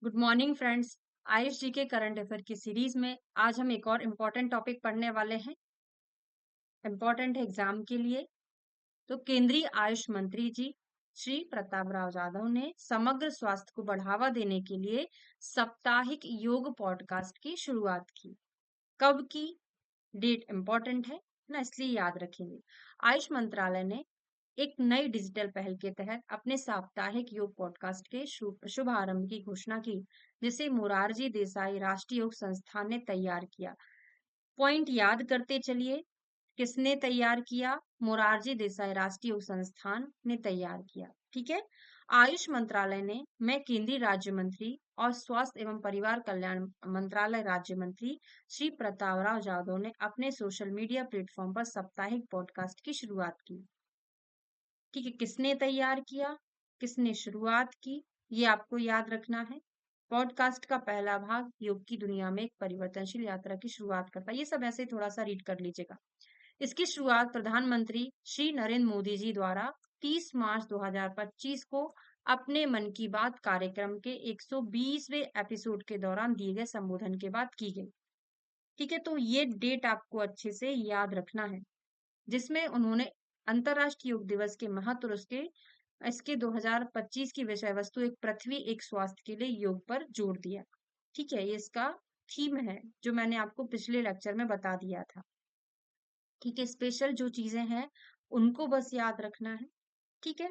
Good morning friends. Ayush ji के current affair की series में आज हम एक और इम्पोर्टेंट टॉपिक पढ़ने वाले हैं। इम्पोर्टेंट है एग्जाम के लिए। तो केंद्रीय आयुष मंत्री जी श्री प्रताप राव जाधव ने समग्र स्वास्थ्य को बढ़ावा देने के लिए साप्ताहिक योग पॉडकास्ट की शुरुआत की। कब की? डेट इम्पोर्टेंट है ना, इसलिए याद रखेंगे। आयुष मंत्रालय ने एक नई डिजिटल पहल के तहत अपने साप्ताहिक योग पॉडकास्ट के शुभारंभ की घोषणा की, जिसे मोरारजी देसाई राष्ट्रीय योग संस्थान ने तैयार किया। पॉइंट याद करते चलिए। किसने तैयार किया? मोरारजी देसाई राष्ट्रीय योग संस्थान ने तैयार किया। ठीक है। आयुष मंत्रालय ने मैं केंद्रीय राज्य मंत्री और स्वास्थ्य एवं परिवार कल्याण मंत्रालय राज्य मंत्री श्री प्रतापराव जाधव ने अपने सोशल मीडिया प्लेटफॉर्म पर साप्ताहिक पॉडकास्ट की शुरुआत की। ठीक है, किसने तैयार किया, किसने शुरुआत की, ये आपको याद रखना है। पॉडकास्ट का पहला भाग योग की दुनिया में एक परिवर्तनशील यात्रा की शुरुआत करता है। ये सब ऐसे थोड़ा सा रीड कर लीजिएगा। इसकी शुरुआत प्रधानमंत्री श्री नरेंद्र मोदी जी द्वारा 30 मार्च 2025 को अपने मन की बात कार्यक्रम के 120वें एपिसोड के दौरान दिए गए संबोधन के बाद की गई। ठीक है, तो ये डेट आपको अच्छे से याद रखना है, जिसमें उन्होंने अंतरराष्ट्रीय योग दिवस के महत्व और उसके इसके 2025 की विषय वस्तु एक पृथ्वी एक स्वास्थ्य के लिए योग पर जोर दिया। ठीक है, ये इसका थीम है जो मैंने आपको पिछले लेक्चर में बता दिया था। ठीक है, स्पेशल जो चीजें हैं उनको बस याद रखना है। ठीक है,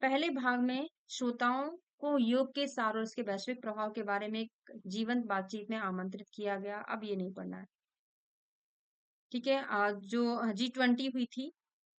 पहले भाग में श्रोताओं को योग के सार और इसके वैश्विक प्रभाव के बारे में एक जीवंत बातचीत में आमंत्रित किया गया। अब ये नहीं पढ़ना है। ठीक है, जो G20 हुई थी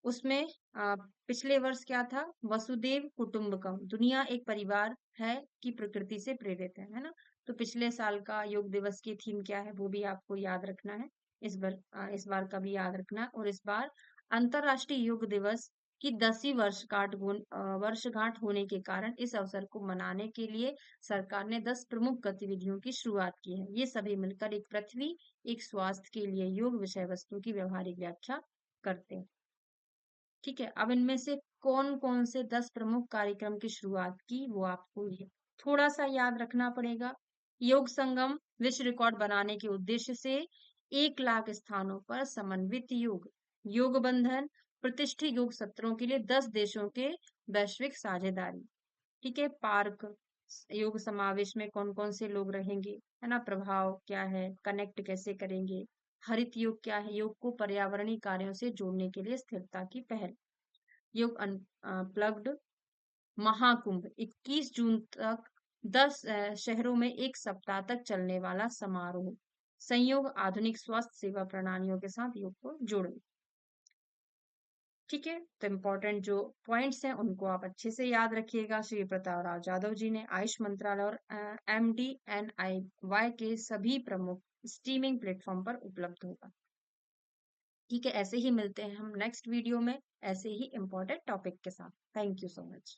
उसमें पिछले वर्ष क्या था? वसुदेव कुटुंबकम, दुनिया एक परिवार है कि प्रकृति से प्रेरित है ना। तो पिछले साल का योग दिवस की थीम क्या है वो भी आपको याद रखना है। इस बार का भी याद रखना है। और इस बार अंतरराष्ट्रीय योग दिवस की 10वीं वर्षगांठ होने के कारण इस अवसर को मनाने के लिए सरकार ने 10 प्रमुख गतिविधियों की शुरुआत की है। ये सभी मिलकर एक पृथ्वी एक स्वास्थ्य के लिए योग विषय वस्तु की व्यवहारिक व्याख्या करते हैं। ठीक है, अब इनमें से कौन कौन से 10 प्रमुख कार्यक्रम की शुरुआत की वो आपको ये थोड़ा सा याद रखना पड़ेगा। योग संगम विश्व रिकॉर्ड बनाने के उद्देश्य से 1 लाख स्थानों पर समन्वित योग बंधन प्रतिष्ठित योग सत्रों के लिए 10 देशों के वैश्विक साझेदारी। ठीक है, पार्क योग समावेश में कौन कौन से लोग रहेंगे, है ना, प्रभाव क्या है, कनेक्ट कैसे करेंगे, हरित योग क्या है, योग को पर्यावरणीय कार्यों से जोड़ने के लिए स्थिरता की पहल, योग प्लग्ड महाकुंभ 21 जून तक 10 शहरों में 1 सप्ताह तक चलने वाला समारोह, संयोग आधुनिक स्वास्थ्य सेवा प्रणालियों के साथ योग को जोड़ना। ठीक है, तो इम्पोर्टेंट जो पॉइंट्स हैं उनको आप अच्छे से याद रखिएगा। श्री प्रताप राव जाधव जी ने आयुष मंत्रालय और MDNIY के सभी प्रमुख स्ट्रीमिंग प्लेटफॉर्म पर उपलब्ध होगा। ठीक है, ऐसे ही मिलते हैं हम नेक्स्ट वीडियो में ऐसे ही इम्पोर्टेंट टॉपिक के साथ। Thank you so much.